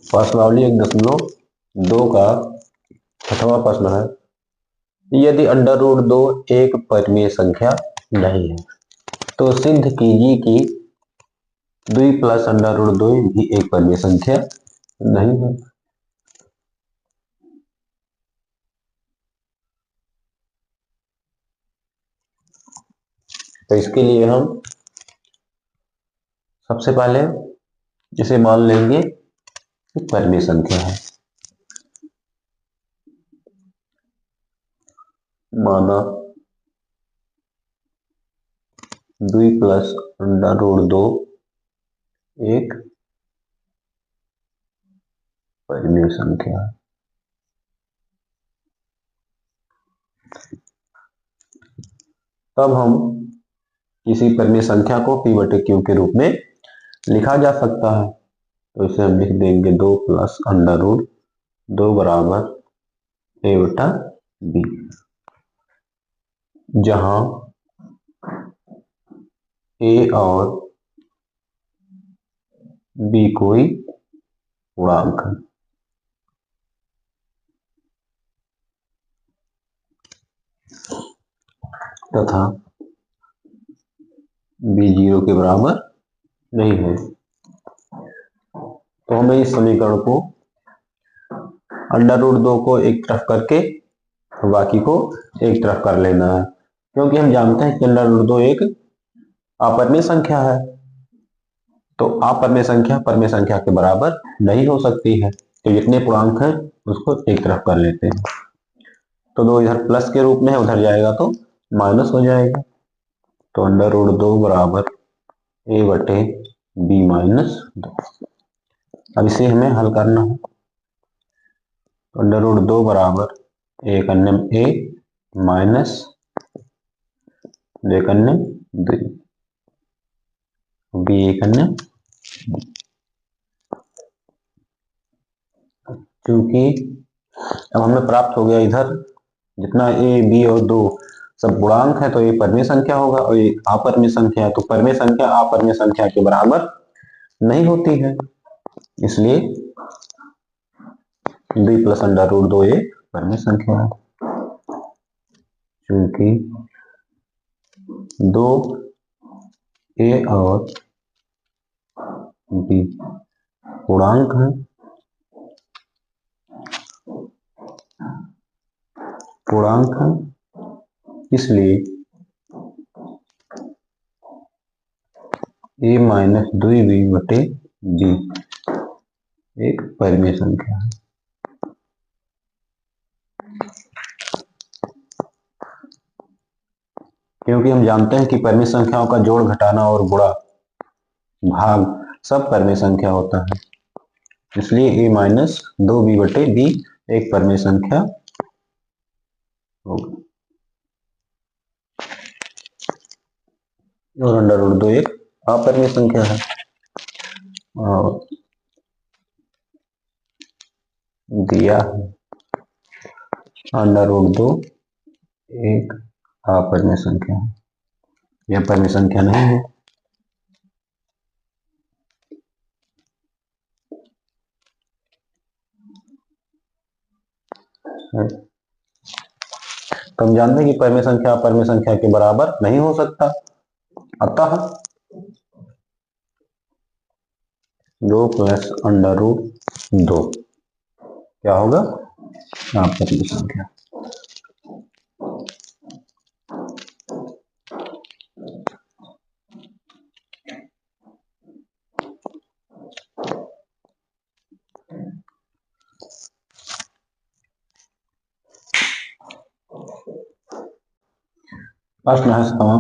प्रश्नावली 1.2 का 6वां प्रश्न है, यदि अंडर रूट 2 एक परिमेय संख्या नहीं है तो सिद्ध कीजिए कि 2 प्लस अंडर रूट 2 भी एक परिमेय संख्या नहीं है। तो इसके लिए हम सबसे पहले इसे मान लेंगे कि परिमेय संख्या है। माना 2 प्लस अंडर रूट 2 एक परिमेय संख्या है। तब हम किसी परिमेय संख्या को p/q के रूप में लिखा जा सकता है। तो इसे हम लिख देंगे 2 प्लस अंडर रूट 2 बराबर a/b, जहां a और b कोई पूर्णांक है। तथा b 0 के बराबर नहीं है। तो हमें इस समीकरण को अंडर रूट 2 को एक तरफ करके बाकी को एक तरफ कर लेना है, क्योंकि हम जानते हैं कि अंडर रूट 2 एक अपरिमेय संख्या है। तो अपरिमेय संख्या परिमेय संख्या के बराबर नहीं हो सकती है। तो जितने पूर्णांक हैं उसको एक तरफ कर लेते हैं। तो 2 इधर प्लस के रूप में है, उधर जाएगा तो माइनस हो जाएगा। तो अंडर रूट 2 बराबर a/b माइनस 2। अब इसे हमें हल करना है। अंडर रूट 2 बराबर एक अन्य a माइनस 2 अन्य b, b एक अन्य। क्योंकि अब हमें प्राप्त हो गया इधर जितना a b और 2 सब पूर्णांक है, तो ये परिमेय संख्या होगा, और ये अपरिमेय संख्या है। तो परिमेय संख्या अपरिमेय संख्या के बराबर नहीं होती है, इसलिए 2 प्लस अंडर रूट 2 एक परिमेय संख्या है। क्योंकि 2 a और b पूर्णांक है, इसलिए a माइनस 2b/b एक परिमेय संख्या है। क्योंकि हम जानते हैं कि परिमेय संख्याओं का जोड़, घटाना और गुणा, भाग सब परिमेय संख्या होता है, इसलिए a माइनस 2b/b एक परिमेय संख्या होगा। और अंडर रूट 2 एक अपरिमेय संख्या है। और दिया है अंडर रूट 2 एक अपरिमेय संख्या है, यह परिमेय संख्या नहीं है। तो हम जानते हैं कि परिमेय संख्या अपरिमेय संख्या के बराबर नहीं हो सकता। अतः 2 प्लस अंडर रूट 2 क्या होगा? अपरिमेय संख्या। प्रश्न है 7वां,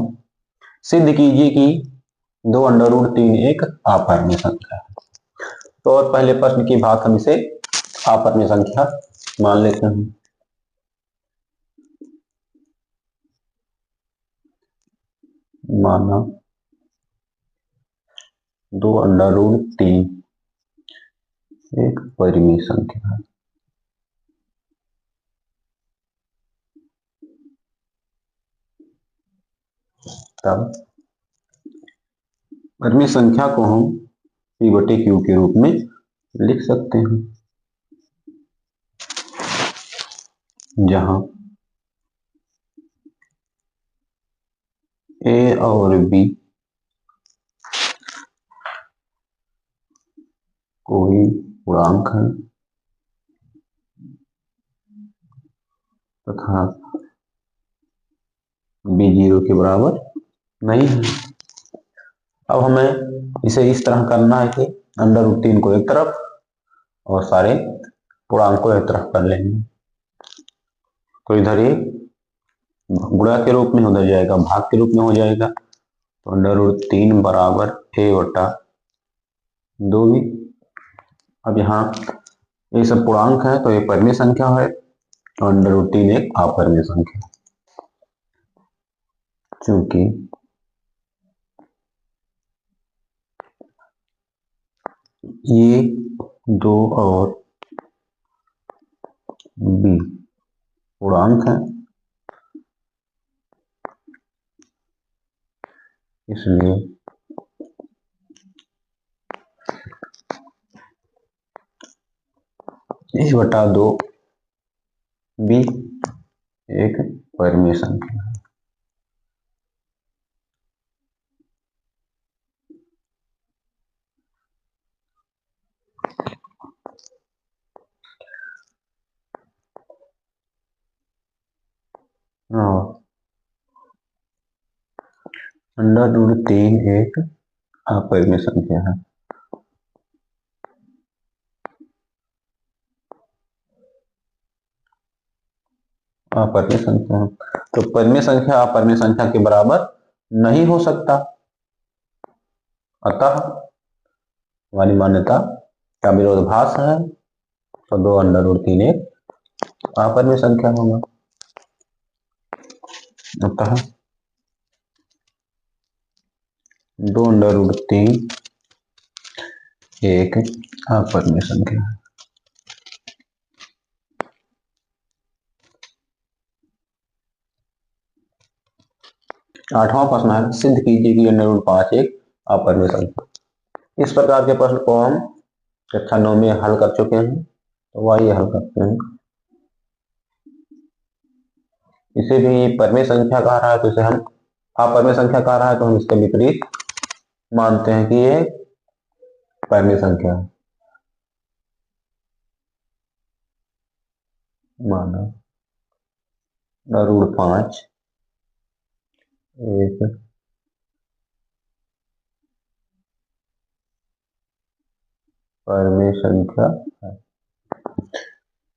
सिद्ध कीजिए कि 2 अंडर रूट 3 एक अपरिमेय संख्या है। तो और पहले प्रश्न की बात हम इसे अपरिमेय संख्या मान लेते हैं। माना 2 अंडर रूट 3 एक परिमेय संख्या है। तब परिमेय संख्या को हम p/q के रूप में लिख सकते हैं, जहां ए और बी कोई पूर्णांक है तथा बी 0 के बराबर नहीं है। अब हमें इसे इस तरह करना है कि √3 को एक तरफ और सारे पूर्णांक को एक तरफ कर लेंगे। तो इधर ये गुणा के रूप में उधर जाएगा, भाग के रूप में हो जाएगा। तो √3 बराबर a/2b। अब यहाँ ये सब पूर्णांक है तो ये परिमेय संख्या है, तो √3 एक अपरिमेय संख्या। चूंकि ये 2 और b पूर्णांक है, इसलिए a/2 b एक परिमेय संख्या है। √3 एक अपरिमेय संख्या है। अपरिमेय संख्या, तो परिमेय संख्या अपरिमेय संख्या के बराबर नहीं हो सकता, अतः हमारी मान्यता का विरोधाभास है, तो 2 √3 एक अपरिमेय संख्या होगा। अतः 2 √3 एक अपरिमेय संख्या है। आठवां प्रश्न है, सिद्ध कीजिए कि √5 एक अपरिमेय संख्या। इस प्रकार के प्रश्न को हम कक्षा 9 में हल कर चुके हैं, तो वही हल करते हैं। इसे भी परिमेय संख्या कह रहा है तो इसे हम अपरिमेय संख्या कह रहा है, तो हम इसके विपरीत मानते हैं कि ये परिमेय संख्या है। माना √5 एक परिमेय संख्या है।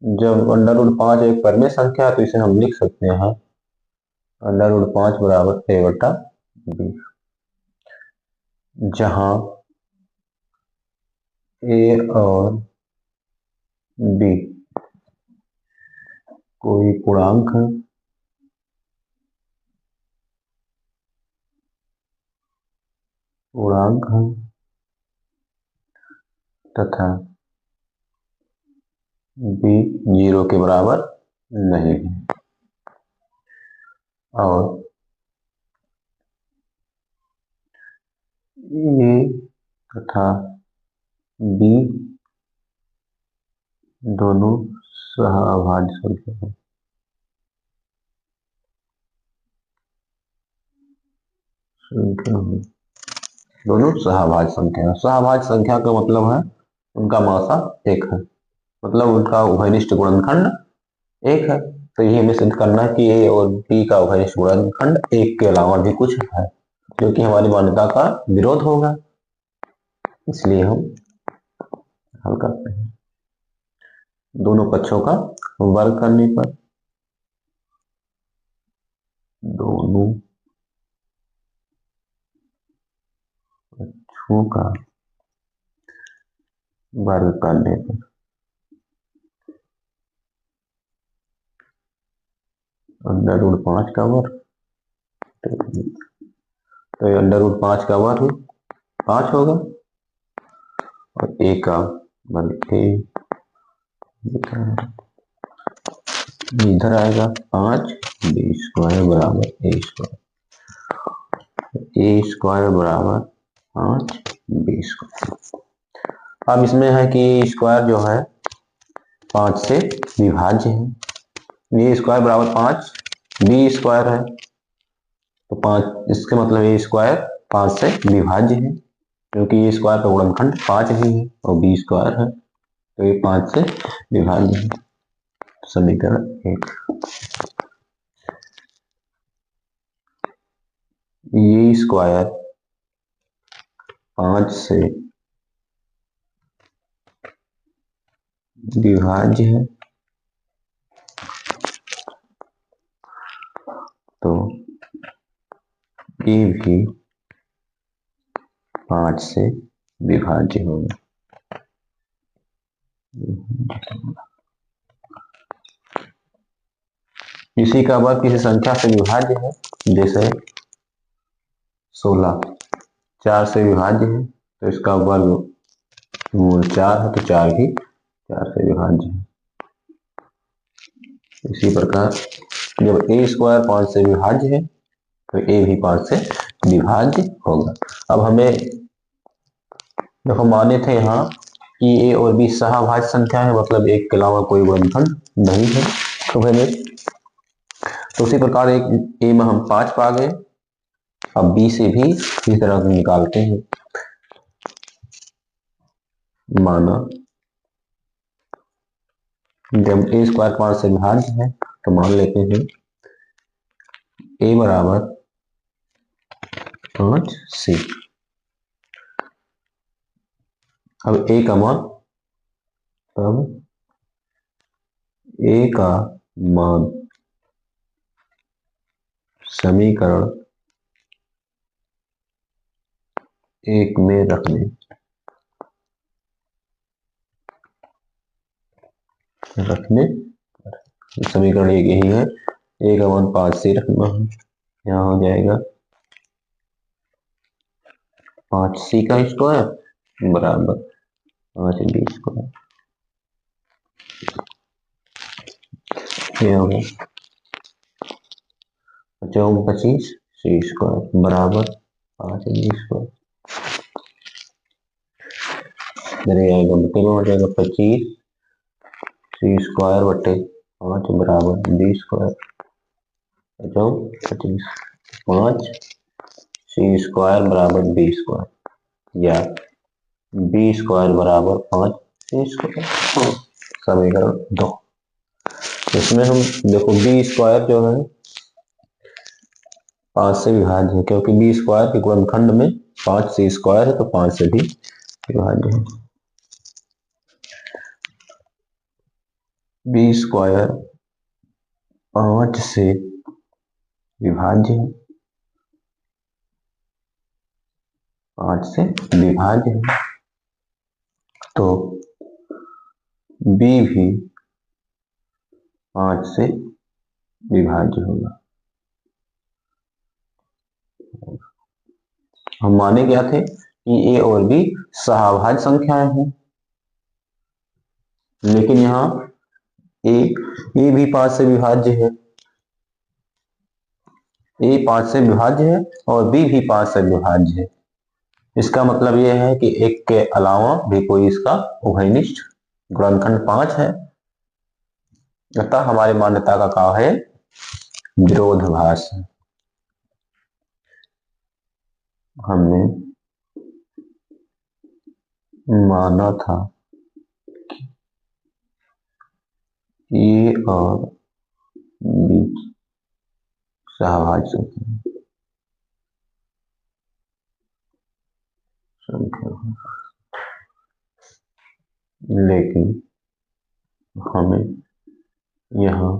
जब √5 एक परिमेय संख्या है तो इसे हम लिख सकते हैं √5 बराबर a/b, जहां a और b कोई पूर्णांक है तथा b 0 के बराबर नहीं है, और a तथा b दोनों सहअभाज्य संख्या है। दोनों सहअभाज्य संख्या है। सहअभाज्य संख्या का मतलब है उनका मासा एक है, मतलब उनका उभयनिष्ठ गुणनखंड एक है। तो ये हमें सिद्ध करना है कि ए और बी का उभयनिष्ठ गुणनखंड एक के अलावा भी कुछ है, जो कि हमारी मान्यता का विरोध होगा। इसलिए हम हल करते हैं। दोनों पक्षों का वर्ग करने पर दोनों पक्षों का वर्ग करने पर √5 का वर्ग, तो √5 का वर्ग 5 होगा, और a का वर्ग इधर आएगा 5, b² बराबर a², a² बराबर 5 b²। अब इसमें है कि स्क्वायर जो है 5 से विभाज्य है। ये स्क्वायर बराबर 5 बी स्क्वायर है, तो 5 इसके मतलब ये स्क्वायर 5 से विभाज्य है, क्योंकि ये स्क्वायर का गुणनखंड 5 ही है और बी स्क्वायर है, तो ये 5 से विभाज्य है। समीकरण 1। ये स्क्वायर 5 से विभाज्य है, तो ये भी 5 से विभाज्य होगा। इसी का वर्ग किसी संख्या से विभाज्य है, जैसे 16 4 से विभाज्य है, तो इसका वर्ग मूल 4 है, तो 4 भी 4 से विभाज्य है। इसी प्रकार जब ए स्क्वायर 5 से विभाज्य है, तो ए भी 5 से विभाज्य होगा। अब हमें देखो माने थे यहाँ कि ए और बी सहाभाज्य संख्या है, मतलब एक के अलावा कोई गुणनखंड नहीं है, तो उसी प्रकार एक ए में हम 5 पा गए। अब बी से भी इस तरह से निकालते हैं। माना जब ए स्क्वायर 5 से विभाज्य है, तो मान लेते हैं ए बराबर 5 सी। अब ए का मान समीकरण 1 में रखने समीकरण 1 यही है। ए का मान 5 से रखना है, यहाँ हो जाएगा 5 सी का स्क्वायर बराबर 5 बी स्क्वायर। ये होगा 25 सी स्क्वायर बराबर 5 बी स्क्वायर। आएगा बटे में हो जाएगा 25 सी स्क्वायर बटे 5 बराबर बी स्क्वायर। 25 5 सी स्क्वायर बराबर बी स्क्वायर, या बी स्क्वायर बराबर 5 सी स्क्वायर। समीकरण 2। इसमें हम देखो बी स्क्वायर जो है 5 से विभाज्य है, क्योंकि बी स्क्वायर के गुणनखंड में 5 सी स्क्वायर है, तो 5 से भी विभाज्य है। बी स्क्वायर 5 से विभाज्य है, 5 से विभाज्य है, तो बी भी 5 से विभाज्य होगा। हम माने क्या थे कि ए और बी सहाभाज्य संख्याएं हैं, लेकिन यहाँ ए भी 5 से विभाज्य है, ए 5 से विभाज्य है और बी भी 5 से विभाज्य है। इसका मतलब यह है कि एक के अलावा भी कोई इसका उभयनिष्ठ गुणनखंड 5 है, अतः हमारी मान्यता का क्या है, विरोधाभास है। हमने माना था ए और बी सहाभाज्य संख्या, लेकिन हमें यहाँ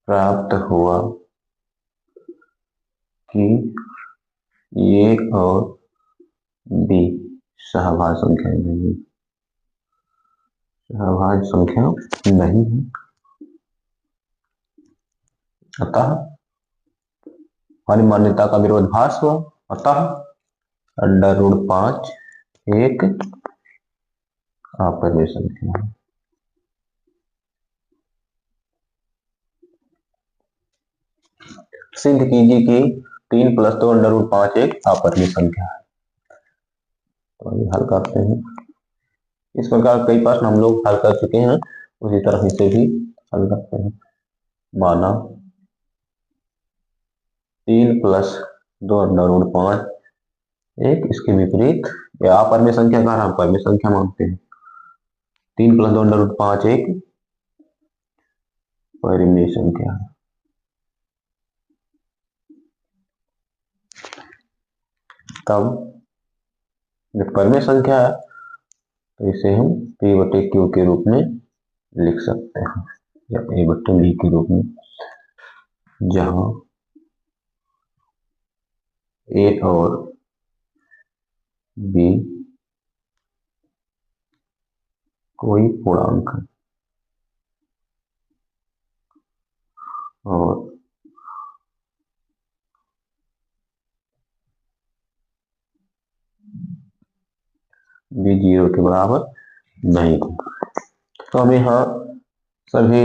प्राप्त हुआ कि ए और बी सहाभाज्य संख्या नहीं है, सहाभाज्य संख्या नहीं है, अतः हमारी मान्यता का विरोधाभास हुआ। अतः √5 एक अपरिमेय संख्या है। सिद्ध कीजिए कि 3 + 2 √5 एक अपरिमेय संख्या है। तो ये हल करते हैं। इस प्रकार कई प्रश्न हम लोग हल कर चुके हैं, उसी तरह इसे भी हल करते हैं। माना 3 + 2 √5 एक, इसके विपरीत या अपरिमेय संख्या का हम परिमेय संख्या मानते हैं। 3 + 2 √5 एक परिमेय संख्या है। तब जब परिमेय संख्या है तो इसे हम P/Q के रूप में लिख सकते हैं या A/B के रूप में, जहां A और B कोई पूर्णांक है और B 0 के बराबर नहीं है। तो हम यहाँ सभी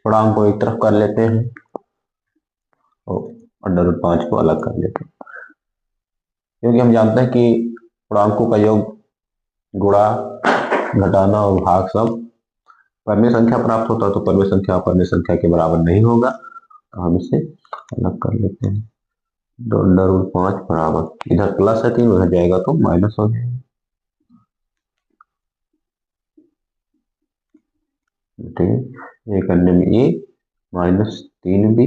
पूर्णांक को एक तरफ कर लेते हैं और √5 को अलग कर लेते हैं, क्योंकि हम जानते हैं कि पूर्णांकों का योग, गुणा, घटाना और भाग सब परिमेय संख्या प्राप्त होता है। तो परिमेय संख्या अपरिमेय संख्या के बराबर नहीं होगा, तो हम इसे अलग कर लेते हैं। 2 √5 बराबर, इधर प्लस है 3, उधर जाएगा तो माइनस हो जाएगा। ठीक है, एक अन्य में A -3B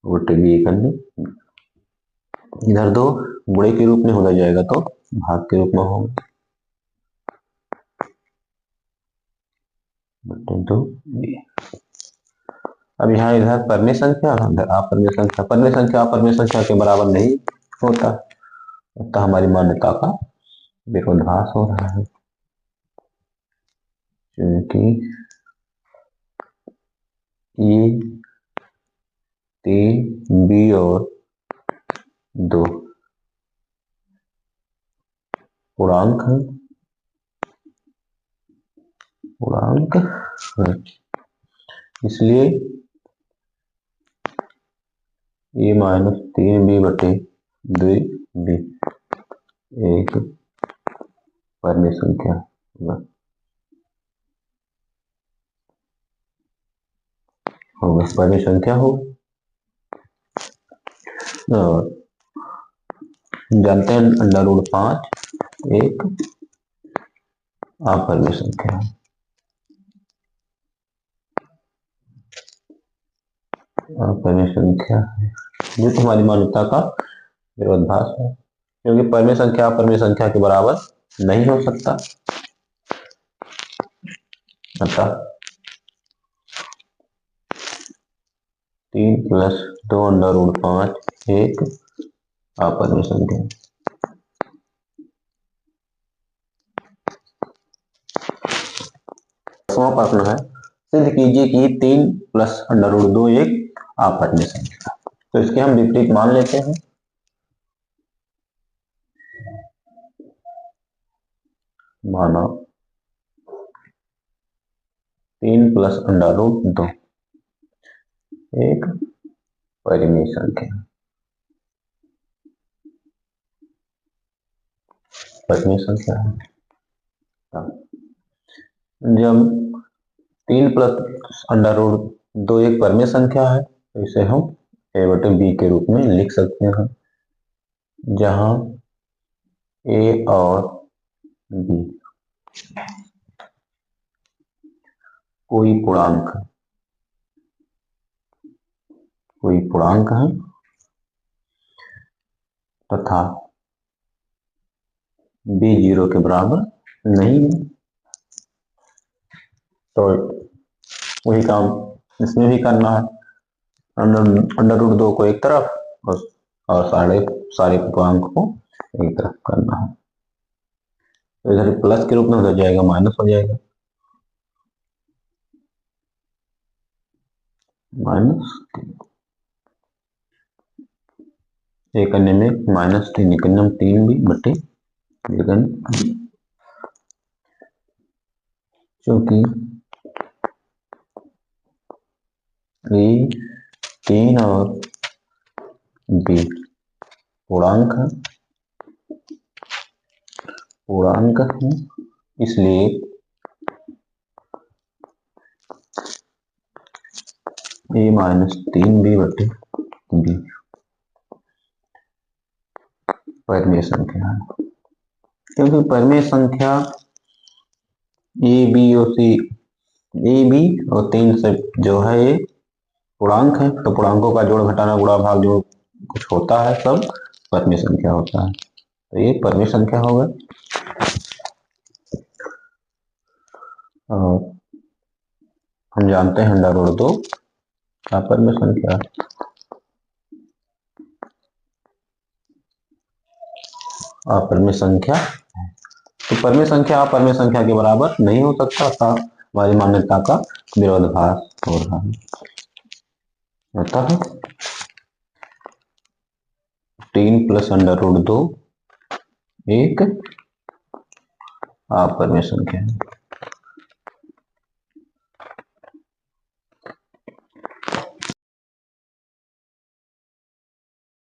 B एक अन्य, इधर 2 गुणे के रूप में हो जाएगा तो भाग के रूप में होगा। अब यहाँ इधर परिमेय संख्या, इधर अपरिमेय संख्या। परिमेय संख्या अपरिमेय संख्या के बराबर नहीं होता, तो हमारी मान्यता का विरोधाभास हो रहा है, क्योंकि ये 3 B और 2 पूर्णांक है, इसलिए A -3B/2B एक परिमेय संख्या होगा, परिमेय संख्या हो। और जानते हैं √5 एक अपरिमेय संख्या है। अपरिमेय संख्या है जो तो हमारी मान्यता का विरोधाभास है, क्योंकि परिमेय संख्या अपरिमेय संख्या के बराबर नहीं हो सकता। अतः 3 + 2 √5 एक अपरिमेय संख्या। प्रश्न है, सिद्ध कीजिए कि 3 + √2 एक अपरिमेय संख्या। तो इसके हम विपरीत मान लेते हैं। माना 3 + √2 एक परिमेय संख्या। परिमेय संख्या है। जब 3 + √2 एक परिमेय संख्या है, तो इसे हम A/B के रूप में लिख सकते हैं, जहां A और B कोई पूर्णांक है तथा B 0 के बराबर नहीं है। तो वही काम इसमें भी करना है, √2 को एक तरफ और सारे पूर्णांक को एक तरफ करना है। तो इधर प्लस के रूप में उधर जाएगा माइनस हो जाएगा, एक अन्य में -3, एक अन्य में 3B/, क्योंकि A 3 और B पूर्णांक है, पूर्णांक है, इसलिए a-3b/b परिमेय संख्या है, क्योंकि परिमेय संख्या ए बी और 3 से जो है ये पूर्णांक है, तो पूर्णांकों का जोड़ घटाना गुणा भाग जो कुछ होता है सब परिमेय संख्या होता है, तो ये परिमेय संख्या होगा। और हम जानते हैं √2 अपरिमेय संख्या, अपरिमेय संख्या, तो परिमेय संख्या अपरिमेय संख्या के बराबर नहीं हो सकता, अतः हमारी मान्यता का विरोधाभास हो रहा है। अतः 3 + √2 एक अपरिमेय संख्या है।